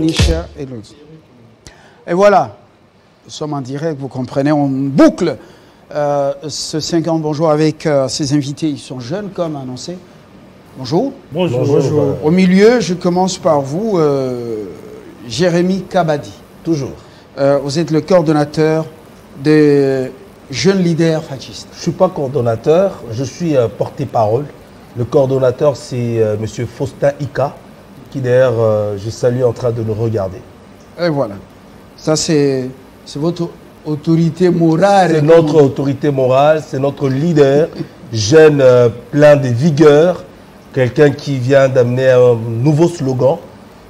Manisha et l'autre. Et voilà, nous sommes en direct, vous comprenez, on boucle ce 50 bonjour avec ces invités. Ils sont jeunes comme annoncé. Bonjour. Bonjour. Bonjour. Au milieu, je commence par vous, Jérémy Kabadi. Toujours. Vous êtes le coordonnateur des jeunes leaders fascistes. Je ne suis pas coordonnateur, je suis porte-parole. Le coordonnateur, c'est M. Faustin Ika, qui d'ailleurs, je salue en train de nous regarder. Et voilà. Ça, c'est votre autorité morale. C'est notre autorité morale, c'est notre leader, jeune, plein de vigueur, quelqu'un qui vient d'amener un nouveau slogan,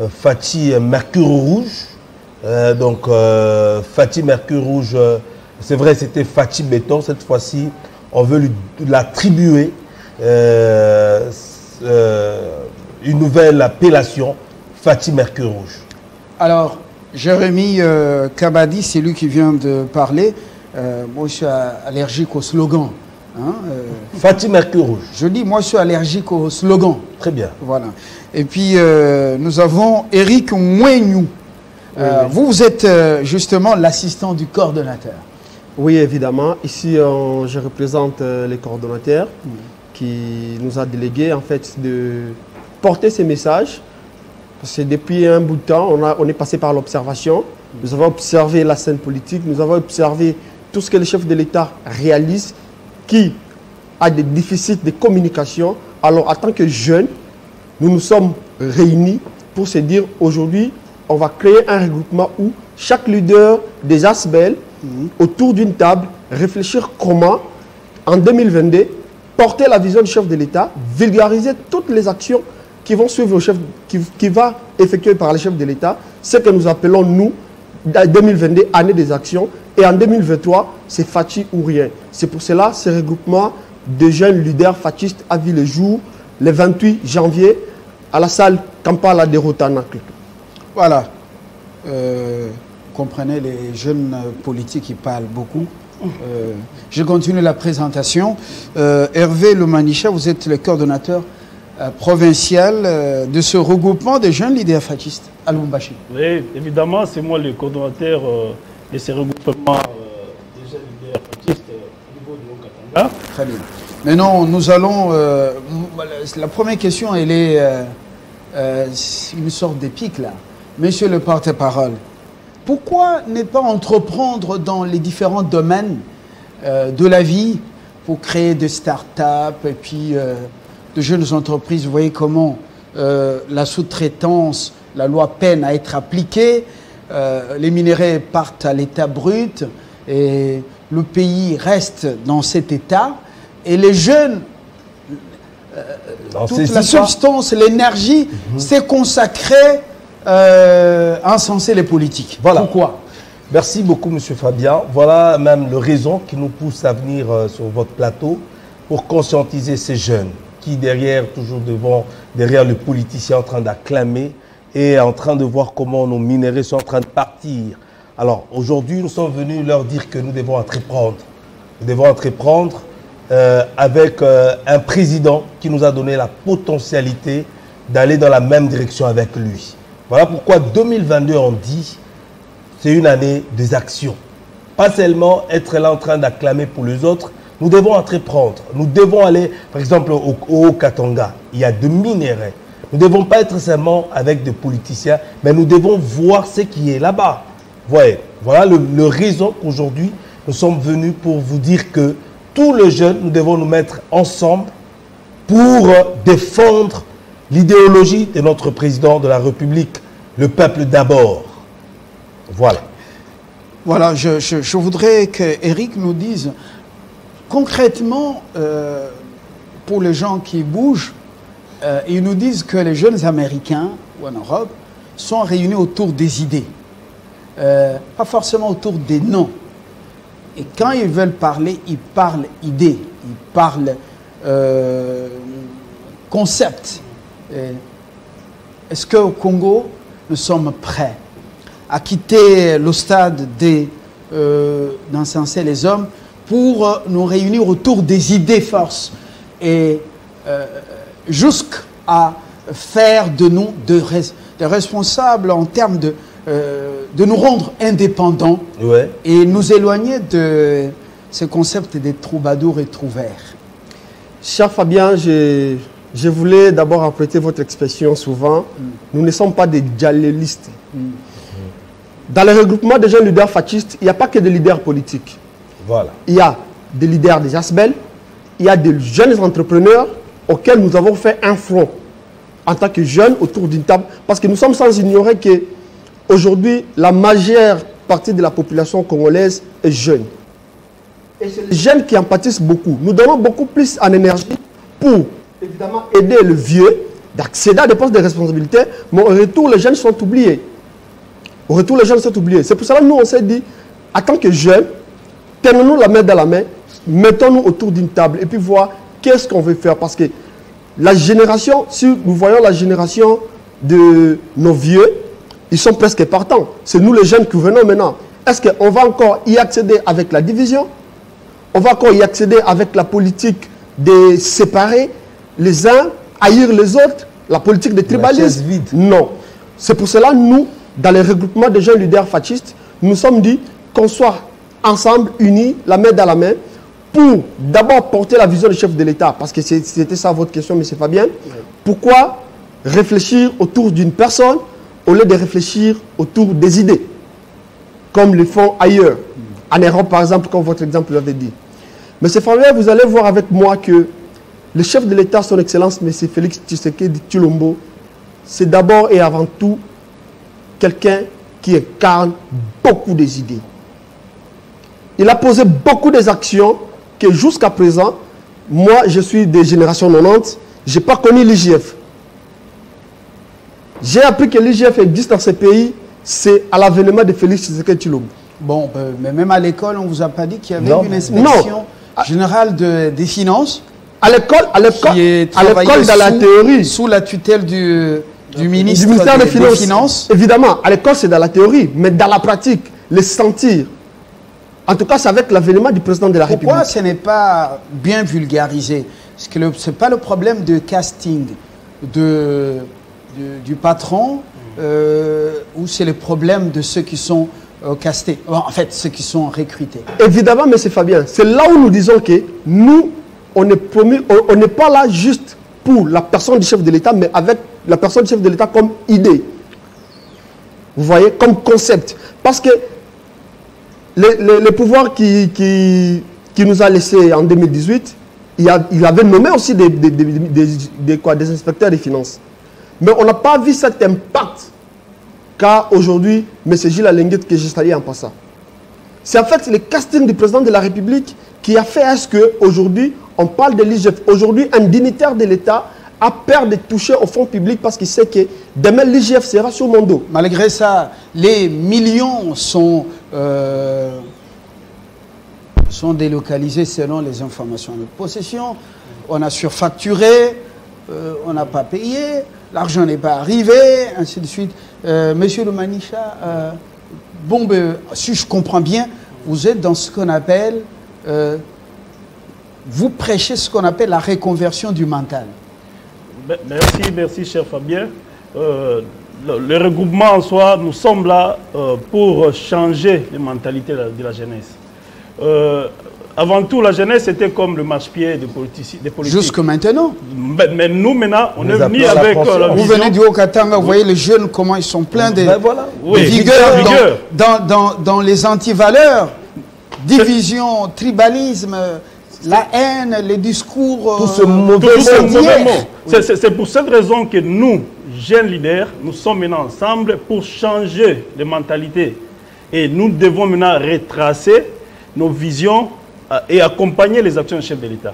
Fatih Mercure Rouge. Fatih Mercure Rouge, c'est vrai, c'était Fatih Béton. Cette fois-ci, on veut lui l'attribuer une nouvelle appellation, Fatih Mercure Rouge. Alors, Jérémy Kabadi, c'est lui qui vient de parler. Moi, je suis allergique au slogan. Hein, Fatih Mercure Rouge. Je dis, moi, je suis allergique au slogan. Très bien. Voilà. Et puis, nous avons Eric Mouenyou. Vous êtes justement l'assistant du coordonnateur. Oui, évidemment. Ici, je représente les coordonnateurs qui nous a délégué en fait de porter ces messages. Parce que depuis un bout de temps, on est passé par l'observation. Nous avons observé la scène politique, nous avons observé tout ce que les chefs de l'État réalisent qui a des déficits de communication. Alors, en tant que jeunes, nous nous sommes réunis pour se dire aujourd'hui, on va créer un regroupement où chaque leader des ASBEL, autour d'une table, réfléchir comment, en 2022, porter la vision du chef de l'État, vulgariser toutes les actions qui vont suivre le chef, qui va effectuer par les chefs de l'État, ce que nous appelons, nous, 2022, année des actions, et en 2023, c'est Fatih ou rien. C'est pour cela, ce regroupement de jeunes leaders fascistes a vu le jour, le 28 janvier, à la salle Kampala de Rotanacle. Voilà. Comprenez, les jeunes politiques qui parlent beaucoup. Je continue la présentation. Hervé Lomanisha, vous êtes le coordonnateur provincial de ce regroupement des jeunes leaders fascistes à Lubumbashi. Oui, évidemment, c'est moi le coordonnateur de ce regroupement des jeunes leaders fascistes au niveau de Haut-Katanga. Très bien. Maintenant, nous allons... la première question, elle est une sorte d'épique, là. Monsieur le porte-parole, pourquoi ne pas entreprendre dans les différents domaines de la vie pour créer des start-up et puis de jeunes entreprises? Vous voyez comment la sous-traitance, la loi peine à être appliquée, les minéraux partent à l'état brut et le pays reste dans cet état. Et les jeunes, toute la substance, l'énergie, c'est consacré à incenser les politiques. Voilà. Pourquoi? Merci beaucoup, M. Fabien. Voilà même le raison qui nous pousse à venir sur votre plateau pour conscientiser ces jeunes qui, derrière le politicien en train d'acclamer et en train de voir comment nos minéraux sont en train de partir. Alors, aujourd'hui, nous sommes venus leur dire que nous devons entreprendre. Nous devons entreprendre avec un président qui nous a donné la potentialité d'aller dans la même direction avec lui. Voilà pourquoi 2022, on dit, c'est une année des actions. Pas seulement être là en train d'acclamer pour les autres, nous devons entreprendre. Nous devons aller, par exemple, au Haut-Katanga. Il y a de minéraux. Nous ne devons pas être seulement avec des politiciens, mais nous devons voir ce qui est là-bas. Voilà le raison qu'aujourd'hui, nous sommes venus pour vous dire que tous les jeunes, nous devons nous mettre ensemble pour défendre l'idéologie de notre président de la République, le peuple d'abord. Voilà. Voilà, je voudrais qu'Éric nous dise concrètement, pour les gens qui bougent, ils nous disent que les jeunes Américains, ou en Europe, sont réunis autour des idées. Pas forcément autour des noms. Et quand ils veulent parler, ils parlent idées, ils parlent concepts. Est-ce qu'au Congo, nous sommes prêts à quitter le stade d'encenser les hommes pour nous réunir autour des idées forces et jusqu'à faire de nous des responsables en termes de nous rendre indépendants et nous éloigner de ce concept des troubadours et trouvères. Cher Fabien, je voulais d'abord apprêter votre expression souvent. Nous ne sommes pas des djihadistes. Dans le regroupement des jeunes leaders fascistes, il n'y a pas que des leaders politiques. Voilà. Il y a des leaders des Asbel, il y a des jeunes entrepreneurs auxquels nous avons fait un front en tant que jeunes autour d'une table. Parce que nous sommes sans ignorer qu'aujourd'hui, la majeure partie de la population congolaise est jeune. Et c'est les jeunes qui en pâtissent beaucoup. Nous donnons beaucoup plus en énergie pour, évidemment, aider le vieux d'accéder à des postes de responsabilité, mais au retour, les jeunes sont oubliés. Au retour, les jeunes sont oubliés. C'est pour cela que nous, on s'est dit, en tant que jeunes, tenons-nous la main dans la main, mettons-nous autour d'une table et puis voir qu'est-ce qu'on veut faire. Parce que la génération, si nous voyons la génération de nos vieux, ils sont presque partants. C'est nous les jeunes qui venons maintenant. Est-ce qu'on va encore y accéder avec la division? On va encore y accéder avec la politique de séparer les uns, haïr les autres, la politique de tribalisme? Non. C'est pour cela, nous, dans les regroupements de jeunes leaders fascistes, nous nous sommes dit qu'on soit ensemble, unis, la main dans la main, pour d'abord porter la vision du chef de l'État, parce que c'était ça votre question, M. Fabien. Oui. Pourquoi réfléchir autour d'une personne au lieu de réfléchir autour des idées, comme le font ailleurs, en Europe par exemple, comme votre exemple l'avait dit. M. Fabien, vous allez voir avec moi que le chef de l'État, son Excellence, M. Félix Tshisekedi Tshilombo, c'est d'abord et avant tout quelqu'un qui incarne beaucoup des idées. Il a posé beaucoup des actions que jusqu'à présent, moi je suis des générations 90, je n'ai pas connu l'IGF. J'ai appris que l'IGF existe dans ce pays, c'est à l'avènement de Félix Tshisekedi Tshilombo. Bon, mais même à l'école, on ne vous a pas dit qu'il y avait une inspection générale des finances. À l'école, dans la théorie. Sous la tutelle du ministère des Finances. Évidemment, à l'école, c'est dans la théorie, mais dans la pratique, les sentir. En tout cas, c'est avec l'avènement du président de la République. Pourquoi ce n'est pas bien vulgarisé? Parce que ce n'est pas le problème de casting du patron, ou c'est le problème de ceux qui sont castés, en fait, ceux qui sont recrutés. Évidemment, M. Fabien, c'est là où nous disons que nous, on n'est pas là juste pour la personne du chef de l'État, mais avec la personne du chef de l'État comme idée. Vous voyez, comme concept. Parce que le pouvoir qui nous a laissé en 2018, il avait nommé aussi des inspecteurs des finances. Mais on n'a pas vu cet impact qu'a aujourd'hui M. Gilles Alenguet que j'ai salué en passant. C'est en fait le casting du président de la République qui a fait à ce qu'aujourd'hui, on parle de l'IGF. Aujourd'hui, un dignitaire de l'État a peur de toucher au fonds public parce qu'il sait que demain l'IGF sera sur mon dos. Malgré ça, les millions sont délocalisés selon les informations de possession. On a surfacturé, on n'a pas payé, l'argent n'est pas arrivé, ainsi de suite. Monsieur le Manicha, si je comprends bien, vous êtes dans ce qu'on appelle, vous prêchez ce qu'on appelle la reconversion du mental. Merci cher Fabien. Le regroupement en soi, nous sommes là pour changer les mentalités de la jeunesse. Avant tout, la jeunesse était comme le marchepied des politiques. Jusque maintenant. Mais nous, maintenant, on est venus avec la Vous venez du Haut-Katanga, vous voyez les jeunes, comment ils sont pleins de vigueur dans les antivaleurs, division, tribalisme, la haine, les discours... Tout ce mauvais mot. C'est pour cette raison que nous, jeunes leaders, nous sommes maintenant ensemble pour changer les mentalités. Et nous devons maintenant retracer nos visions et accompagner les actions du chef de l'État.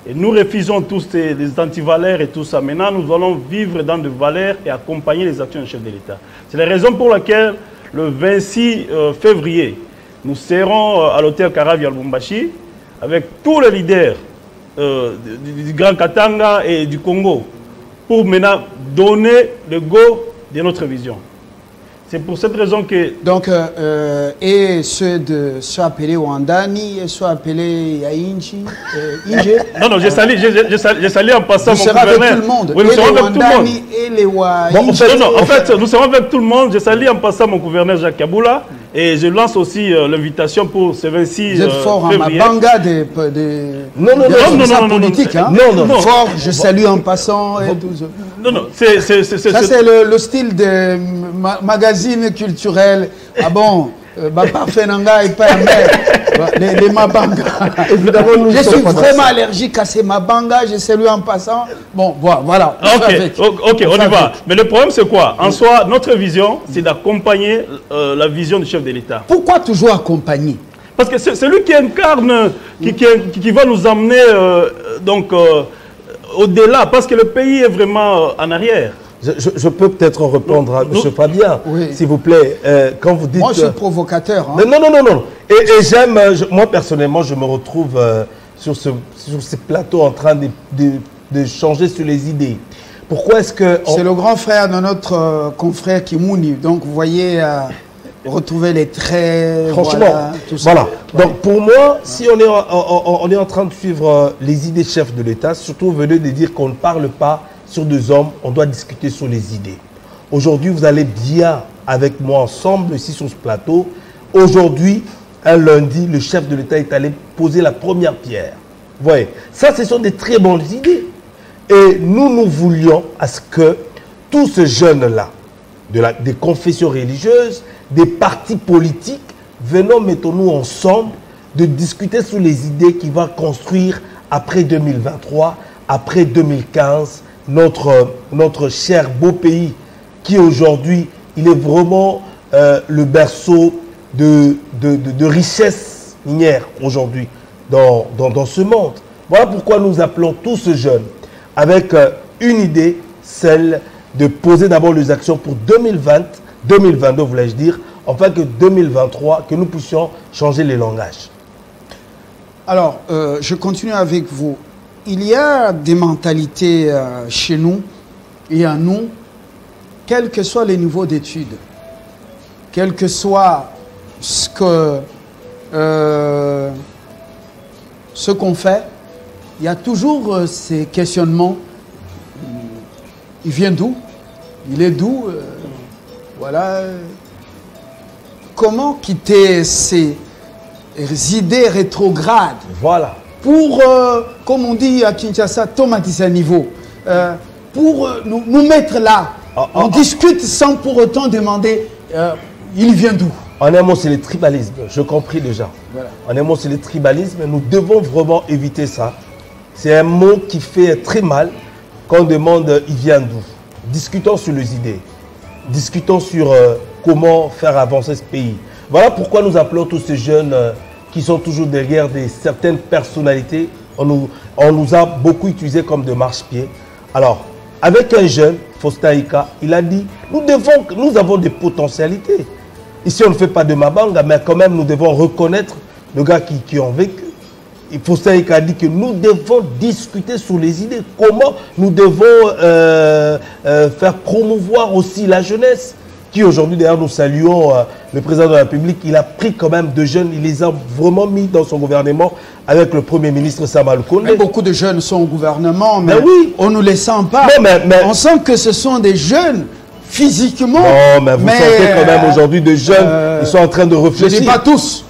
Et nous refusons tous les antivaleurs et tout ça. Maintenant, nous allons vivre dans des valeurs et accompagner les actions du chef de l'État. C'est la raison pour laquelle, le 26 février, nous serons à l'hôtel Caravia Lubumbashi avec tous les leaders du Grand Katanga et du Congo pour maintenant donner le go de notre vision. C'est pour cette raison que... Donc, et ceux appelés Wandani, et ceux appelés Yainchi, Inge. Non, j'ai sali en passant mon gouverneur. Avec tout le monde. Oui, nous serons avec tout le monde. Et les en fait, nous serons avec tout le monde. Je salue en passant mon gouverneur Jacques Kaboula. Et je lance aussi l'invitation pour ce 26 Vous êtes fort février. en Mabanga des politiques. Non. Fort, je salue en passant. Et tout ça. Non, ça c'est le style de magazine culturel. Ah bon, parfait nanga et pas les Mabanga. Évidemment, je suis vraiment allergique à ces Mabanga. Je salue en passant. Bon, voilà. Ok, on y va. Mais le problème c'est quoi? En soi, notre vision, c'est d'accompagner la vision du chef de l'État. Pourquoi toujours accompagner? Parce que c'est celui qui incarne, qui va nous amener au-delà, parce que le pays est vraiment en arrière. Je peux peut-être répondre à M. Fabien, s'il vous plaît. Quand vous dites... Moi, je suis provocateur. Hein. Non. Et j'aime, moi personnellement, je me retrouve sur ces plateaux en train de changer sur les idées. Pourquoi est-ce que... C'est le grand frère de notre confrère Kimouni. Donc, vous voyez... retrouver les traits, franchement, voilà. Donc pour moi, si on est en train de suivre les idées chefs de l'État, surtout venez de dire qu'on ne parle pas sur deux hommes, on doit discuter sur les idées. Aujourd'hui, vous allez bien avec moi ensemble ici sur ce plateau. Aujourd'hui, un lundi, le chef de l'État est allé poser la première pierre. Vous voyez, ça, ce sont des très bonnes idées. Et nous voulions à ce que tous ces jeunes-là, des confessions religieuses, des partis politiques, mettons-nous ensemble, de discuter sur les idées qui vont construire après 2023, après 2015, notre cher beau pays, qui aujourd'hui, il est vraiment le berceau de richesse minière aujourd'hui dans ce monde. Voilà pourquoi nous appelons tous ces jeunes avec une idée, celle de poser d'abord les actions pour 2022, voulais-je dire, afin que 2023, que nous puissions changer les langages. Alors, je continue avec vous. Il y a des mentalités chez nous et en nous, quel que soit les niveaux d'études, quel que soit ce qu'on fait, il y a toujours ces questionnements. Il vient d'où? Il est d'où? Voilà. Comment quitter ces idées rétrogrades? Voilà. Pour, comme on dit à Kinshasa, tomatiser à niveau. Pour nous mettre là. On discute sans pour autant demander il vient d'où? En un mot, c'est le tribalisme. Je compris déjà. Voilà. En un mot, c'est le tribalisme. Nous devons vraiment éviter ça. C'est un mot qui fait très mal quand on demande il vient d'où. Discutons sur les idées. Discutons sur comment faire avancer ce pays. Voilà pourquoi nous appelons tous ces jeunes qui sont toujours derrière certaines personnalités. On nous a beaucoup utilisés comme de marche-pieds. Alors, avec un jeune, Faustin Ika, il a dit, nous avons des potentialités. Ici, on ne fait pas de Mabanga, mais quand même, nous devons reconnaître le gars qui ont vécu. Faustin Ika a dit que nous devons discuter sur les idées. Comment nous devons faire promouvoir aussi la jeunesse. Qui aujourd'hui, d'ailleurs, nous saluons le président de la République. Il a pris quand même de jeunes, il les a vraiment mis dans son gouvernement avec le Premier ministre Samuel Konde. Beaucoup de jeunes sont au gouvernement, mais oui. On ne les sent pas. Non, mais on sent que ce sont des jeunes physiquement. Non, mais vous sentez quand même aujourd'hui des jeunes, ils sont en train de réfléchir.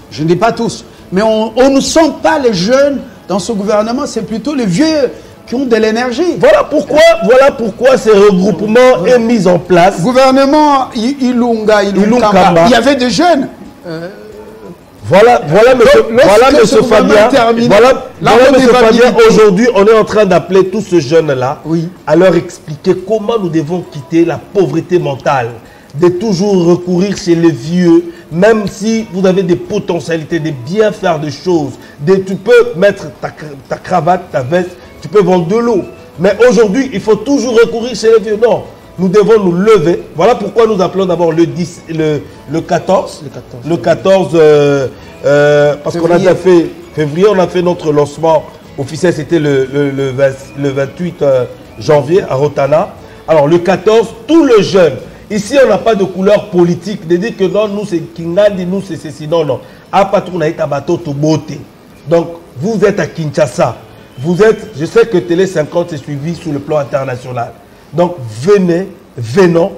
Je ne dis pas tous, mais on ne sent pas les jeunes dans ce gouvernement, c'est plutôt les vieux qui ont de l'énergie. Voilà pourquoi ces regroupements est mis en place. Gouvernement Ilunga, il y avait des jeunes. Voilà, monsieur Fabien. Aujourd'hui, on est en train d'appeler tous ces jeunes-là à leur expliquer comment nous devons quitter la pauvreté mentale, de toujours recourir chez les vieux, même si vous avez des potentialités, de bien faire des choses. Tu peux mettre ta cravate, ta veste, tu peux vendre de l'eau. Mais aujourd'hui, il faut toujours recourir chez les vieux. Non, nous devons nous lever. Voilà pourquoi nous appelons d'abord le 14. Le 14, parce qu'on a déjà fait février, on a fait notre lancement officiel, c'était le 28 janvier à Rotana. Alors le 14, tous les jeunes Ici, on n'a pas de couleur politique. De dire que non, nous c'est Kingandi, nous c'est ceci. Non, non. À Patou, on a été à bateau tout beauté. Donc, vous êtes à Kinshasa. Vous êtes, je sais que Télé 50 est suivi sur le plan international. Donc, venons,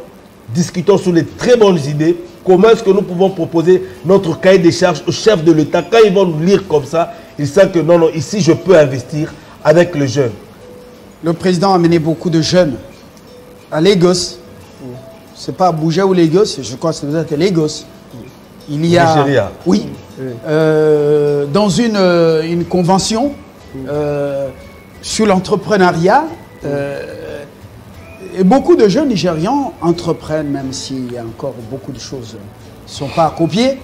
discutons sur les très bonnes idées. Comment est-ce que nous pouvons proposer notre cahier des charges au chef de l'État? Quand ils vont nous lire comme ça, ils savent que non, non, ici, je peux investir avec les jeunes. Le président a amené beaucoup de jeunes à Lagos. C'est pas Abuja ou Lagos, je crois que c'est peut-être Lagos. Il y a... Nigeria. Oui. Dans une convention sur l'entrepreneuriat, et beaucoup de jeunes Nigérians entreprennent, même s'il y a encore beaucoup de choses qui ne sont pas à copier.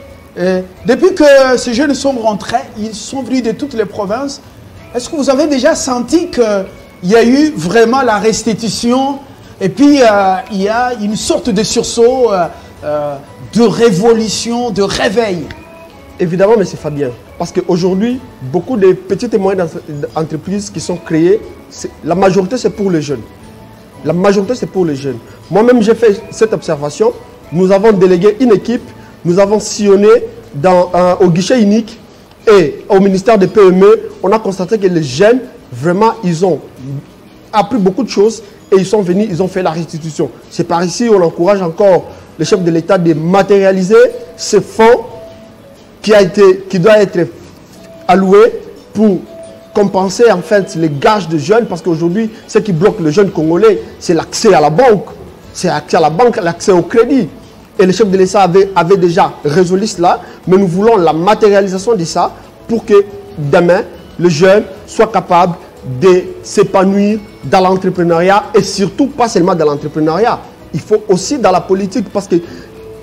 Depuis que ces jeunes sont rentrés, ils sont venus de toutes les provinces. Est-ce que vous avez déjà senti qu'il y a eu vraiment la restitution et puis il y a une sorte de sursaut, de révolution, de réveil? Évidemment, mais c'est Fabien. Parce qu'aujourd'hui, beaucoup de petites et moyennes entreprises qui sont créées, la majorité c'est pour les jeunes. La majorité c'est pour les jeunes. Moi-même j'ai fait cette observation. Nous avons délégué une équipe, nous avons sillonné au guichet unique et au ministère des PME. On a constaté que les jeunes, vraiment, ils ont appris beaucoup de choses et ils sont venus, ils ont fait la restitution. C'est par ici on encourage encore le chef de l'État de matérialiser ce fonds qui doit être alloué pour compenser en fait les gages de jeunes, parce qu'aujourd'hui, ce qui bloque le jeune congolais, c'est l'accès à la banque. C'est l'accès à la banque, l'accès au crédit. Et le chef de l'État avait déjà résolu cela, mais nous voulons la matérialisation de ça pour que demain, le jeune soit capable de s'épanouir dans l'entrepreneuriat et surtout pas seulement dans l'entrepreneuriat. Il faut aussi dans la politique, parce que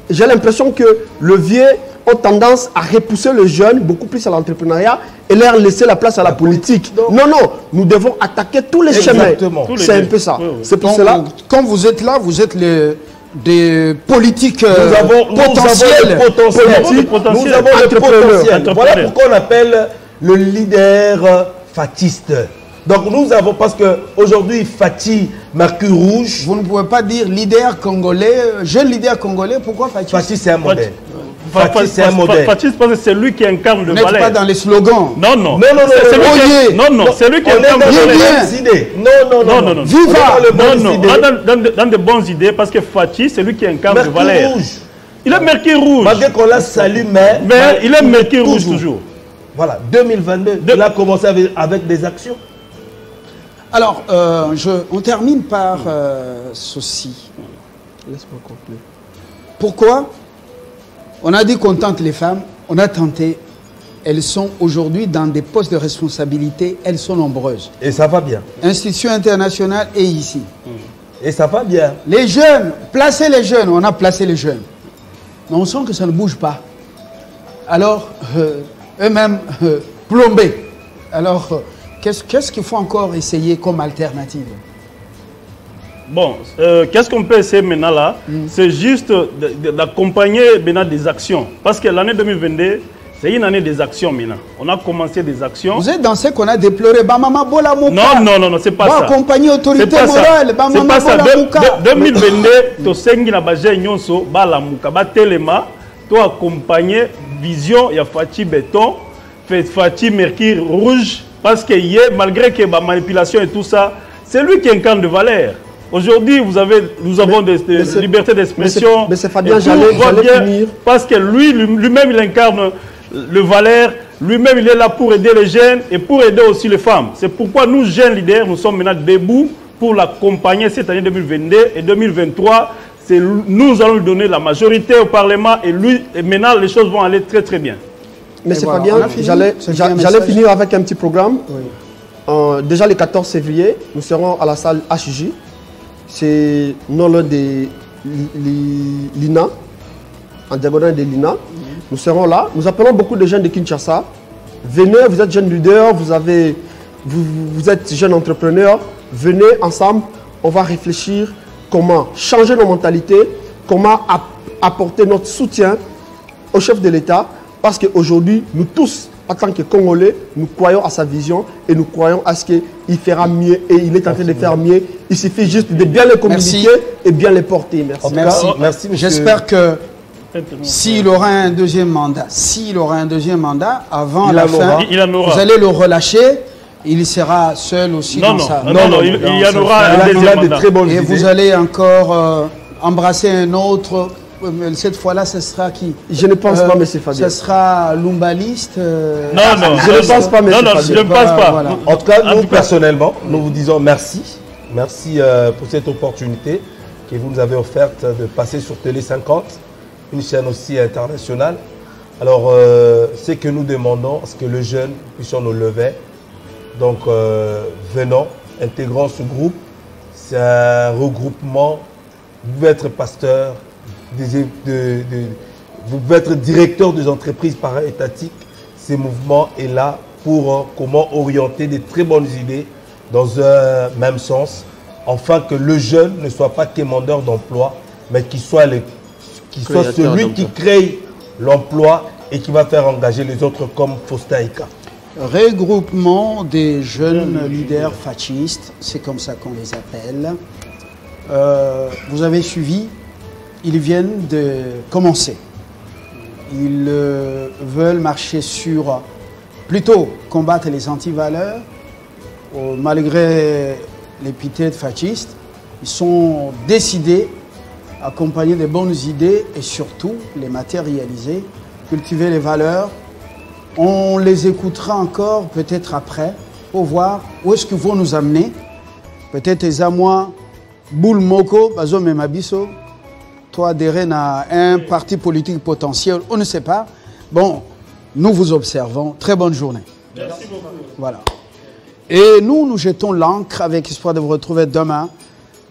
j'ai l'impression que le vieux ont tendance à repousser les jeunes beaucoup plus à l'entrepreneuriat et leur laisser la place à la politique. Non, non, nous devons attaquer tous les chemins. C'est un peu ça. Oui, oui. C'est pour cela. Quand vous êtes là, vous êtes des politiques Nous avons le potentiel. Voilà pourquoi on appelle le leader fatiste. Donc nous avons, parce qu'aujourd'hui, Fatih, Mercure Rouge... Vous ne pouvez pas dire leader congolais, jeune leader congolais, pourquoi Fatih? Fatih, c'est un modèle. Fatih, c'est un modèle. Fatih, c'est lui qui incarne le valeur. Vous n'êtes pas dans les slogans. Non, non. Non, c'est lui qui incarne les idées. Non. Viva. Dans de bonnes idées, parce que Fatih, c'est lui qui incarne le valeur. Il est Mercure Rouge. Malgré qu'on l'a salué, mais il est Mercure Rouge toujours. Voilà, 2022, il a commencé avec des actions. Alors, on termine par ceci. Laisse-moi conclure. Pourquoi? On a dit qu'on tente les femmes, on a tenté. Elles sont aujourd'hui dans des postes de responsabilité, elles sont nombreuses. Et ça va bien. Institution internationale et ici. Et ça va bien. Les jeunes, placer les jeunes, on a placé les jeunes. Mais on sent que ça ne bouge pas. Alors, eux-mêmes plombés. Alors, qu'est-ce qu'il faut encore essayer comme alternative? Bon, qu'est-ce qu'on peut essayer maintenant là? C'est juste d'accompagner maintenant des actions. Parce que l'année 2022, c'est une année des actions maintenant. On a commencé des actions. Vous êtes dans ce qu'on a déploré. Bamama Bola Mouka. Non, c'est pas ça. Accompagner autorité morale. C'est pas ça. 2022, tu sengi na baje nyonso bala muka ba telema, tu accompagner vision ya Fatih Béton, Fatih Mercure Rouge, parce que malgré que la manipulation et tout ça, c'est lui qui incarne de valeur. Aujourd'hui, nous avons des libertés d'expression. Mais c'est Fabien, j'allais finir. Parce que lui-même, il incarne le valeur. Lui-même, il est là pour aider les jeunes et pour aider aussi les femmes. C'est pourquoi nous, jeunes leaders, nous sommes maintenant debout pour l'accompagner cette année 2022 et 2023. Nous allons lui donner la majorité au Parlement et maintenant, les choses vont aller très très bien. Mais c'est Fabien, j'allais finir avec un petit programme. Oui. Déjà le 14 février, nous serons à la salle HJ. C'est non loin de l'INA, en diagonale de l'INA. Nous serons là. Nous appelons beaucoup de jeunes de Kinshasa. Venez, vous êtes jeunes leaders, vous êtes jeunes entrepreneurs. Venez ensemble, on va réfléchir comment changer nos mentalités, comment apporter notre soutien au chef de l'État. Parce qu'aujourd'hui, nous tous, en tant que Congolais, nous croyons à sa vision et nous croyons à ce qu'il fera mieux et il est en train de faire mieux. Il suffit juste de bien le communiquer et bien le porter. Merci. Merci, monsieur. J'espère que s'il aura un deuxième mandat, avant la fin, vous allez le relâcher. Il sera seul aussi dans sa... Non, il y en aura un deuxième mandat. Et vous allez encore embrasser un autre... Cette fois-là, ce sera qui? Je ne pense pas, M. Fabien. Ce sera Lumbaliste Non, je ne pense pas, M. Fabien. Non, je ne pense pas. Voilà. En tout cas, nous, personnellement, nous vous disons merci. Merci pour cette opportunité que vous nous avez offerte de passer sur Télé 50, une chaîne aussi internationale. Alors, ce que nous demandons, c'est que le jeune puisse nous lever. Donc, venons, intégrons ce groupe. C'est un regroupement. Vous pouvez être pasteur, vous pouvez être directeur des entreprises para-étatiques. Ce mouvement est là pour comment orienter des très bonnes idées dans un même sens, afin que le jeune ne soit pas quémandeur d'emploi, mais qu'il soit, celui qui crée l'emploi et qui va faire engager les autres comme Fostaïka. Regroupement des jeunes leaders fascistes, c'est comme ça qu'on les appelle. Vous avez suivi, ils viennent de commencer. Ils veulent marcher sur, plutôt combattre les antivaleurs, malgré l'épithète fasciste. Ils sont décidés à accompagner des bonnes idées et surtout les matérialiser, cultiver les valeurs. On les écoutera encore peut-être après pour voir où est-ce qu'ils vont nous amener. Peut-être les amois, Boul Moko, Bazo Memabiso, toi adhérer à un parti politique potentiel, on ne sait pas. Bon, nous vous observons. Très bonne journée. Merci beaucoup. Voilà. Et nous jetons l'encre avec espoir de vous retrouver demain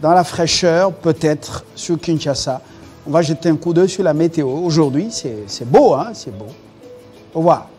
dans la fraîcheur, peut-être sur Kinshasa. On va jeter un coup d'œil sur la météo. Aujourd'hui, c'est beau, hein, c'est beau. Au revoir.